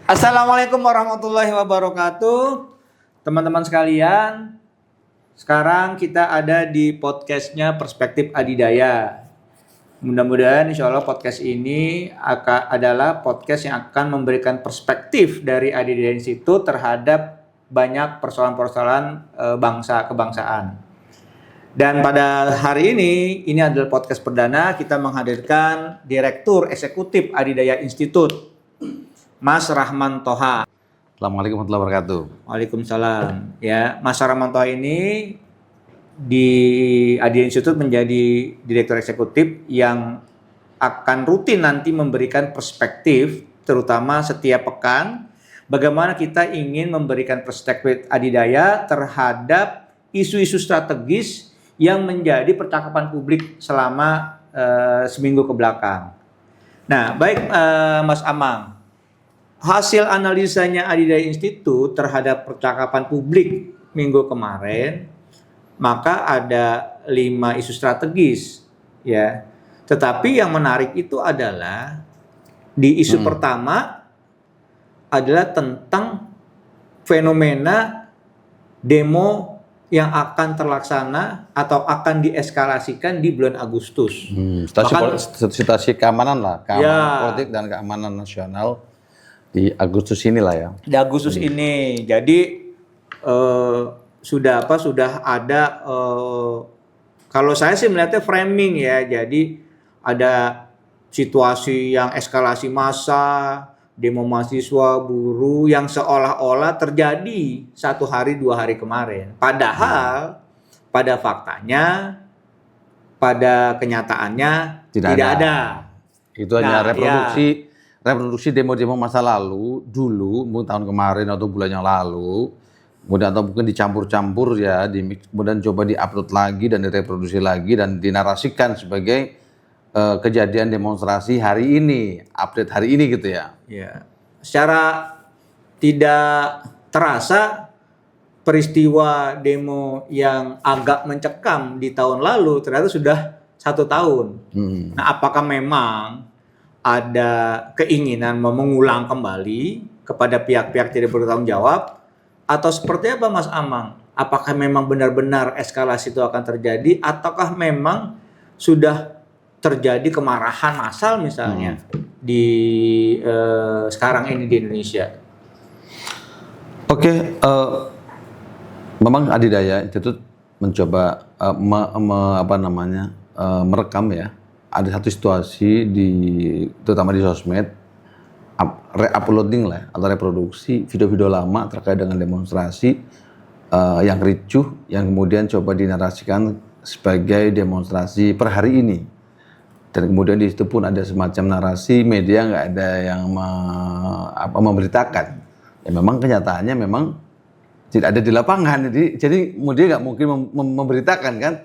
Assalamualaikum warahmatullahi wabarakatuh. Teman-teman sekalian, sekarang kita ada di podcastnya Perspektif Adidaya. Mudah-mudahan insya Allah podcast ini adalah podcast yang akan memberikan perspektif dari Adidaya Institute terhadap banyak persoalan-persoalan bangsa kebangsaan. Dan pada hari ini adalah podcast perdana kita menghadirkan Direktur Eksekutif Adidaya Institute, Mas Rahman Toha. Assalamualaikum warahmatullahi wabarakatuh. Waalaikumsalam. Ya, Mas Rahman Toha ini di Adidaya Institute menjadi direktur eksekutif yang akan rutin nanti memberikan perspektif, terutama setiap pekan, bagaimana kita ingin memberikan perspektif Adidaya terhadap isu-isu strategis yang menjadi percakapan publik selama seminggu ke belakang. Nah, baik Mas Amang. Hasil analisanya Adidaya Institute terhadap percakapan publik minggu kemarin, maka ada 5 isu strategis, ya. Tetapi yang menarik itu adalah di isu pertama adalah tentang fenomena demo yang akan terlaksana atau akan dieskalasikan di bulan Agustus. Situasi keamanan lah, keamanan politik dan keamanan nasional di Agustus inilah ya. Di Agustus ini, jadi sudah ada kalau saya sih melihatnya framing ya. Jadi ada situasi yang eskalasi massa, demo mahasiswa, buruh yang seolah-olah terjadi 1 hari 2 hari kemarin. Padahal pada faktanya, pada kenyataannya tidak ada. Itu hanya reproduksi demo-demo masa lalu dulu, mungkin tahun kemarin atau bulan yang lalu, kemudian atau mungkin dicampur-campur ya, kemudian coba diupload lagi dan direproduksi lagi dan dinarasikan sebagai kejadian demonstrasi hari ini, update hari ini gitu ya. Ya, secara tidak terasa peristiwa demo yang agak mencekam di tahun lalu ternyata sudah 1 tahun. Nah, apakah memang ada keinginan mengulang kembali kepada pihak-pihak tidak bertanggung jawab, atau seperti apa Mas Amang? Apakah memang benar-benar eskalasi itu akan terjadi, ataukah memang sudah terjadi kemarahan massal misalnya di sekarang ini di Indonesia? Oke, memang Adidaya Institute mencoba merekam ya. Ada satu situasi terutama di sosmed, re-uploading lah atau reproduksi video-video lama terkait dengan demonstrasi yang ricuh yang kemudian coba dinarasikan sebagai demonstrasi per hari ini. Dan kemudian di situ pun ada semacam narasi media nggak ada yang memberitakan. Ya memang kenyataannya memang tidak ada di lapangan. Jadi media nggak mungkin memberitakan kan.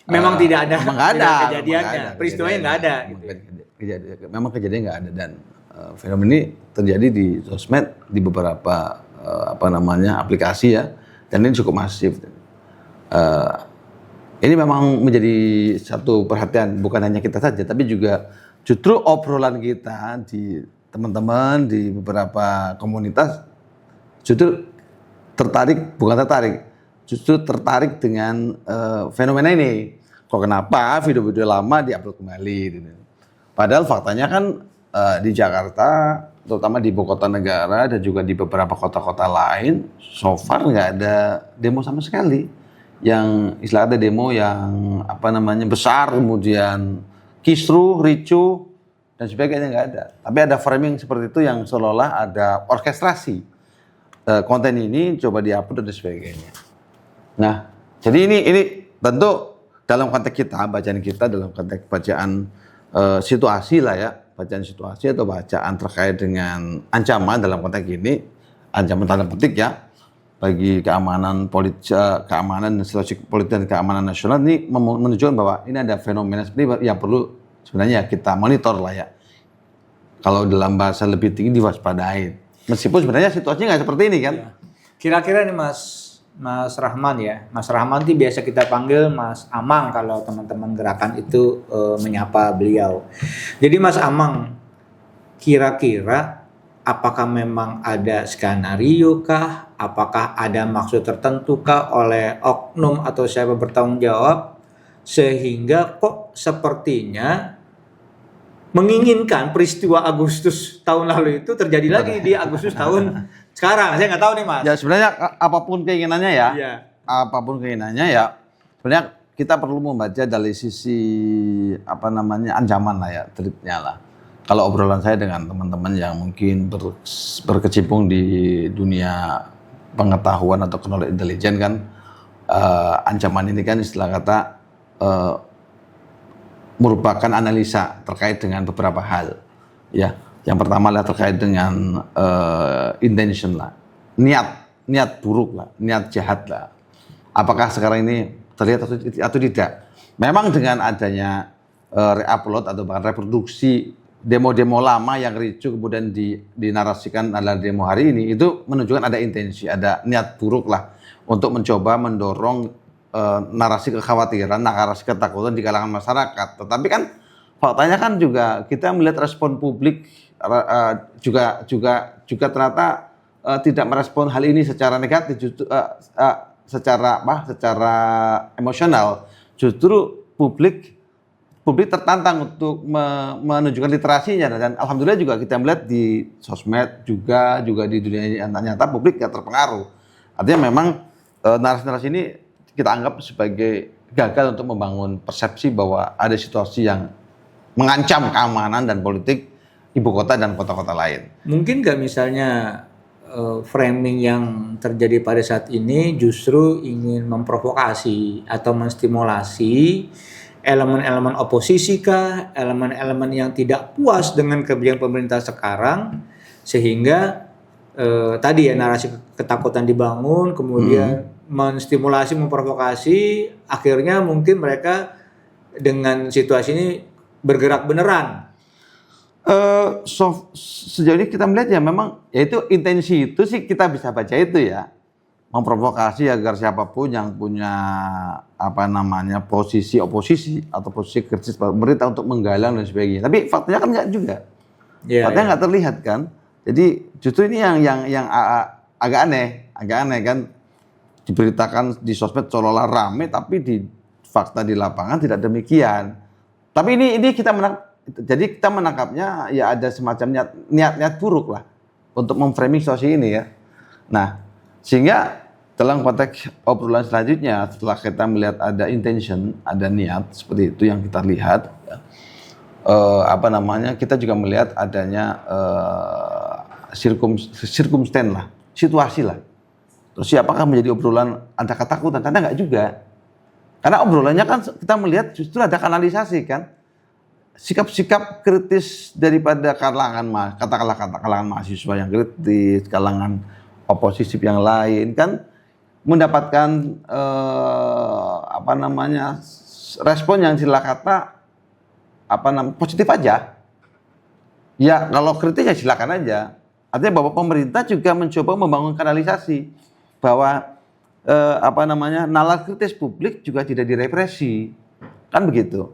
Memang tidak ada. Memang nggak ada kejadiannya. Peristiwanya nggak ada. Memang kejadiannya nggak ada, dan fenomena ini terjadi di sosmed, di beberapa aplikasi ya, dan ini cukup masif. Ini memang menjadi satu perhatian bukan hanya kita saja, tapi juga justru obrolan kita di teman-teman di beberapa komunitas justru justru tertarik dengan fenomena ini. Kok kenapa video-video lama diupload kembali? Padahal faktanya kan di Jakarta, terutama di ibu kota negara dan juga di beberapa kota-kota lain, so far nggak ada demo sama sekali. Yang istilahnya demo yang besar, kemudian kisruh, ricuh dan sebagainya nggak ada. Tapi ada framing seperti itu yang seolah-olah ada orkestrasi konten ini coba diupload dan sebagainya. Nah, jadi ini tentu dalam konteks kita, dalam konteks bacaan situasi lah ya, bacaan situasi atau bacaan terkait dengan ancaman dalam konteks ini, ancaman tanda petik ya, bagi keamanan dan situasi politik dan keamanan nasional ini menunjukkan bahwa ini ada fenomena seperti yang perlu sebenarnya kita monitor lah ya. Kalau dalam bahasa lebih tinggi diwaspadai. Meskipun sebenarnya situasinya nggak seperti ini kan. Ya. Kira-kira nih Mas Rahman ya. Mas Rahman itu biasa kita panggil Mas Amang kalau teman-teman gerakan itu menyapa beliau. Jadi Mas Amang, kira-kira apakah memang ada skenario kah? Apakah ada maksud tertentu kah oleh oknum atau siapa bertanggung jawab sehingga kok sepertinya menginginkan peristiwa Agustus tahun lalu itu terjadi lagi di Agustus tahun sekarang? Saya nggak tahu nih, Mas. Ya sebenarnya apapun keinginannya ya, Iya. apapun keinginannya ya, sebenarnya kita perlu membaca dari sisi apa namanya ancaman lah ya, threat-nya lah. Kalau obrolan saya dengan teman-teman yang mungkin berkecimpung di dunia pengetahuan atau knowledge intelijen kan, ancaman ini kan istilah kata merupakan analisa terkait dengan beberapa hal. Ya, yang pertama lah terkait dengan intention lah, niat buruk lah, niat jahat lah. Apakah sekarang ini terlihat atau tidak? Memang dengan adanya re-upload atau bahkan reproduksi demo-demo lama yang ricu kemudian dinarasikan adalah demo hari ini, itu menunjukkan ada intensi, ada niat buruk lah untuk mencoba mendorong narasi kekhawatiran, narasi ketakutan di kalangan masyarakat. Tetapi kan faktanya kan juga kita melihat respon publik juga ternyata tidak merespon hal ini secara negatif, justru secara emosional. Justru publik tertantang untuk menunjukkan literasinya, dan alhamdulillah juga kita melihat di sosmed juga di dunia nyata publik yang terpengaruh. Artinya memang narasi-narasi ini kita anggap sebagai gagal untuk membangun persepsi bahwa ada situasi yang mengancam keamanan dan politik ibu kota dan kota-kota lain. Mungkin nggak misalnya framing yang terjadi pada saat ini justru ingin memprovokasi atau menstimulasi elemen-elemen oposisi kah, elemen-elemen yang tidak puas dengan kebijakan pemerintah sekarang, sehingga tadi ya narasi ketakutan dibangun, kemudian menstimulasi, memprovokasi, akhirnya mungkin mereka dengan situasi ini bergerak beneran. Sejauh ini kita melihat ya memang ya itu intensi itu sih kita bisa baca itu ya, memprovokasi agar siapapun yang punya apa namanya posisi oposisi atau posisi kritis pemerintah untuk menggalang dan sebagainya. Tapi faktanya kan enggak juga. Faktanya enggak terlihat kan. Jadi justru ini yang agak aneh kan, diberitakan di sosmed seolah-olah rame tapi di fakta di lapangan tidak demikian. Tapi ini kita menangkapnya ya ada semacam niat buruk lah untuk memframing situasi ini ya. Nah, sehingga dalam konteks obrolan selanjutnya setelah kita melihat ada intention, ada niat seperti itu yang kita lihat, kita juga melihat adanya circumstance lah, situasi lah. Terus siapakah menjadi obrolan ada ketakutan? Karena enggak juga. Karena obrolannya kan kita melihat justru ada kanalisasi kan. Sikap-sikap kritis daripada kalangan mahasiswa yang kritis, kalangan oposisi yang lain kan mendapatkan respon yang sila kata positif aja. Ya kalau kritis ya silakan aja. Artinya bahwa pemerintah juga mencoba membangun kanalisasi bahwa nalar kritis publik juga tidak direpresi, kan begitu.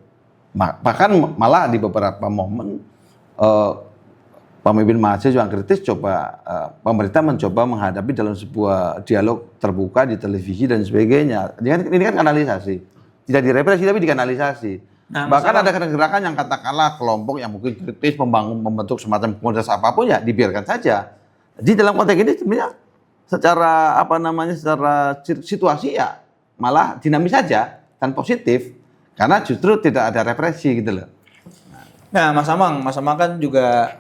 Bahkan malah di beberapa momen pemimpin mahasiswa yang kritis pemerintah mencoba menghadapi dalam sebuah dialog terbuka di televisi dan sebagainya. Ini kan kanalisasi, tidak direpresi tapi dikanalisasi. Nah, bahkan ada gerakan yang katakanlah kelompok yang mungkin kritis membentuk semacam komunitas apapun ya dibiarkan saja. Jadi dalam konteks ini sebenarnya secara situasi ya malah dinamis saja dan positif. Karena justru tidak ada represi gitu loh. Nah, Mas Amang kan juga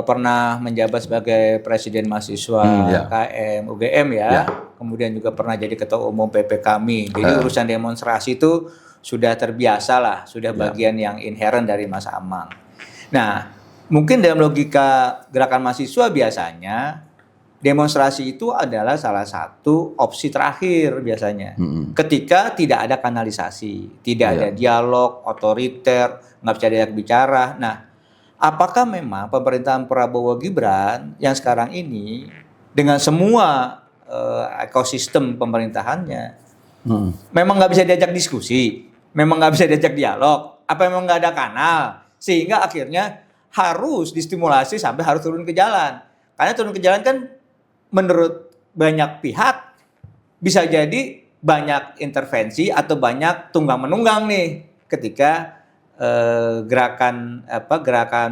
pernah menjabat sebagai presiden mahasiswa KM UGM ya. Kemudian juga pernah jadi ketua umum PP kami. Jadi urusan demonstrasi itu sudah terbiasa lah, sudah bagian yang inherent dari Mas Amang. Nah, mungkin dalam logika gerakan mahasiswa biasanya demonstrasi itu adalah salah satu opsi terakhir biasanya. Ketika tidak ada kanalisasi, tidak ada dialog, otoriter, nggak bisa diajak bicara. Nah, apakah memang pemerintahan Prabowo Gibran yang sekarang ini dengan semua ekosistem pemerintahannya memang nggak bisa diajak diskusi, memang nggak bisa diajak dialog, apa memang nggak ada kanal, sehingga akhirnya harus distimulasi sampai harus turun ke jalan. Karena turun ke jalan kan menurut banyak pihak bisa jadi banyak intervensi atau banyak tunggang menunggang nih ketika gerakan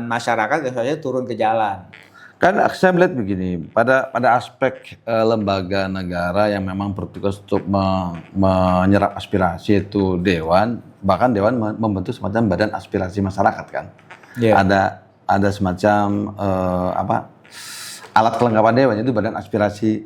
masyarakat misalnya turun ke jalan. Kan saya melihat begini, pada aspek lembaga negara yang memang bertugas untuk menyerap aspirasi itu dewan, bahkan dewan membentuk semacam badan aspirasi masyarakat kan. Yeah. Ada semacam alat kelengkapan dewan, itu badan aspirasi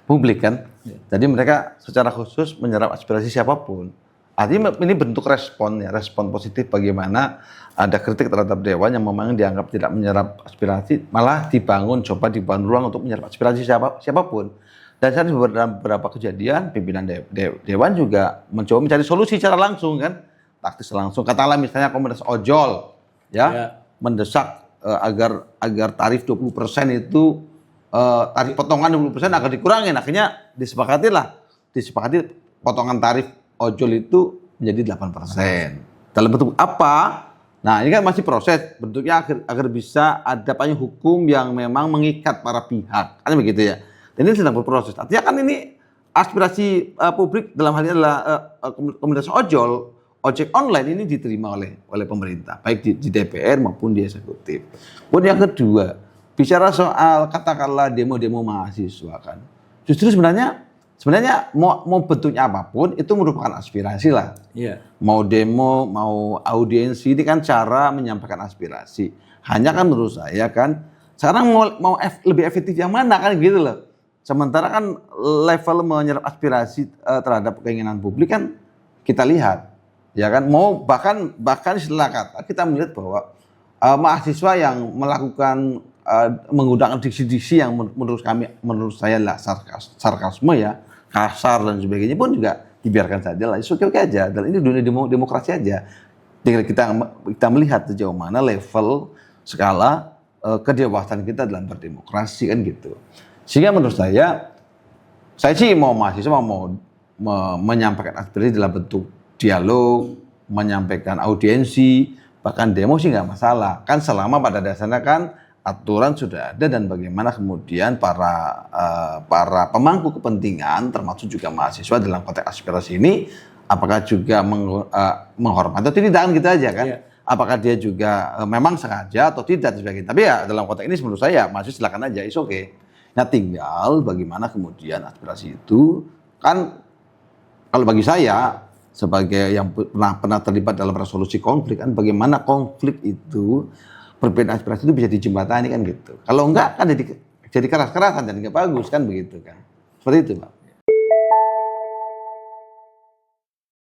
publik kan. Yeah. Jadi mereka secara khusus menyerap aspirasi siapapun. Artinya ini bentuk respon positif bagaimana ada kritik terhadap dewan yang memang dianggap tidak menyerap aspirasi, malah dibangun ruang untuk menyerap aspirasi siapapun. Dan saya dalam beberapa kejadian pimpinan dewan juga mencoba mencari solusi secara langsung kan, taktis langsung. Katakanlah misalnya komunitas ojol mendesak agar tarif 20% itu tarif potongan 20% agar dikurangin. Akhirnya disepakati potongan tarif ojol itu menjadi 8%. Dalam bentuk apa? Nah, ini kan masih proses. Bentuknya agar bisa ada payung hukum yang memang mengikat para pihak. Kan begitu ya. Dan ini sedang berproses. Artinya kan ini aspirasi publik dalam hal ini adalah komunitas ojek online ini diterima oleh pemerintah, baik di DPR maupun di eksekutif. Kemudian yang kedua, bicara soal katakanlah demo-demo mahasiswa kan. Justru sebenarnya mau bentuknya apapun itu merupakan aspirasi lah. Iya. Mau demo, mau audiensi, ini kan cara menyampaikan aspirasi. Hanya kan menurut saya kan sekarang mau lebih efektif yang mana kan gitu loh. Sementara kan level menyerap aspirasi terhadap keinginan publik kan kita lihat, ya kan. Mau bahkan istilah kata kita melihat bahwa mahasiswa yang melakukan menggunakan diksi-diksi yang menurut saya lah sarkasme ya, kasar dan sebagainya pun juga dibiarkan saja lah, oke aja. Dan ini dunia demokrasi aja. Tinggal kita melihat sejauh mana level skala kedewasaan kita dalam berdemokrasi kan gitu. Sehingga menurut saya sih mau mahasiswa mau menyampaikan aspirasi dalam bentuk dialog, menyampaikan audiensi, bahkan demo sih nggak masalah. Kan selama pada dasarnya kan aturan sudah ada dan bagaimana kemudian para pemangku kepentingan termasuk juga mahasiswa dalam konteks aspirasi ini apakah juga menghormati atau tidak gitu aja kan. Yeah. Apakah dia juga memang sengaja atau tidak dan sebagainya. Tapi ya dalam konteks ini menurut saya mahasiswa silakan aja, it's okay. Nah tinggal bagaimana kemudian aspirasi itu kan kalau bagi saya sebagai yang pernah terlibat dalam resolusi konflik kan bagaimana konflik itu perbedaan aspirasi itu bisa dijembatani kan gitu. Kalau enggak kan jadi keras-kerasan dan enggak bagus kan begitu kan. Seperti itu, Pak.